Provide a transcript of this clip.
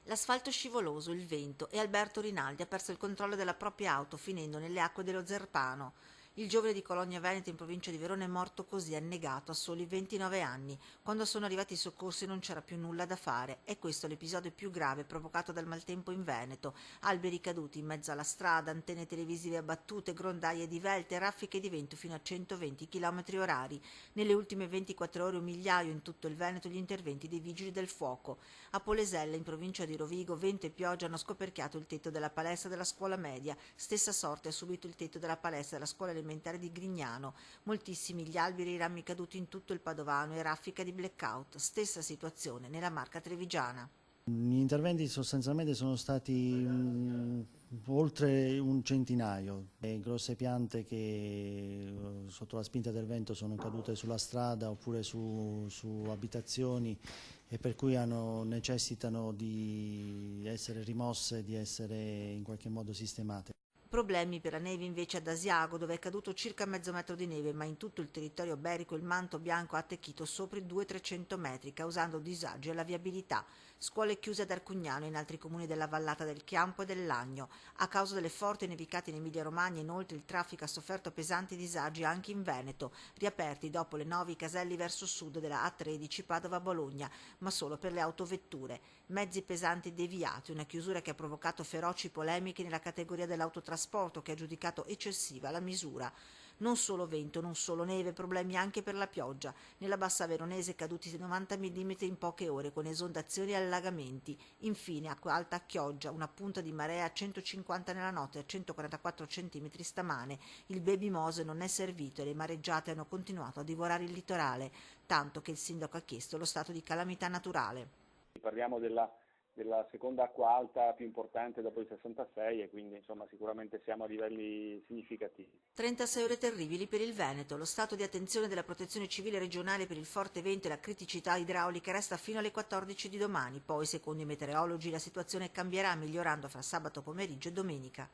L'asfalto scivoloso, il vento e Alberto Rinaldi ha perso il controllo della propria auto finendo nelle acque dello Zerpano. Il giovane di Cologna Veneto in provincia di Verona è morto così annegato a soli 29 anni. Quando sono arrivati i soccorsi non c'era più nulla da fare. È questo l'episodio più grave provocato dal maltempo in Veneto. Alberi caduti in mezzo alla strada, antenne televisive abbattute, grondaie divelte, raffiche di vento fino a 120 km orari. Nelle ultime 24 ore 1 migliaio in tutto il Veneto gli interventi dei vigili del fuoco. A Polesella, in provincia di Rovigo, vento e pioggia hanno scoperchiato il tetto della palestra della scuola media. Stessa sorte ha subito il tetto della palestra della scuola elementare di Grignano. Moltissimi gli alberi e i rami caduti in tutto il Padovano e raffica di blackout. Stessa situazione nella Marca Trevigiana. Gli interventi sostanzialmente sono stati oltre un centinaio, grosse piante che sotto la spinta del vento sono cadute sulla strada oppure su abitazioni e per cui necessitano di essere rimosse, di essere in qualche modo sistemate. Problemi per la neve invece ad Asiago, dove è caduto circa mezzo metro di neve, ma in tutto il territorio iberico il manto bianco ha attecchito sopra i 200-300 metri, causando disagi alla viabilità. Scuole chiuse ad Arcugnano e in altri comuni della vallata del Chiampo e del Lagno. A causa delle forti nevicate in Emilia-Romagna, inoltre, il traffico ha sofferto pesanti disagi anche in Veneto, riaperti dopo le 9 i caselli verso sud della A13 Padova-Bologna, ma solo per le autovetture. Mezzi pesanti deviati, una chiusura che ha provocato feroci polemiche nella categoria dell'autotrasporto, che ha giudicato eccessiva la misura. Non solo vento, non solo neve, problemi anche per la pioggia. Nella bassa veronese caduti 90 mm in poche ore, con esondazioni e allagamenti. Infine, acqua alta a Chioggia, una punta di marea a 150 nella notte e a 144 cm stamane. Il Baby Mose non è servito e le mareggiate hanno continuato a divorare il litorale, tanto che il sindaco ha chiesto lo stato di calamità naturale. Parliamo della seconda acqua alta più importante dopo il 66 e quindi insomma sicuramente siamo a livelli significativi. 36 ore terribili per il Veneto. Lo stato di attenzione della Protezione Civile regionale per il forte vento e la criticità idraulica resta fino alle 14 di domani. Poi, secondo i meteorologi, la situazione cambierà migliorando fra sabato pomeriggio e domenica.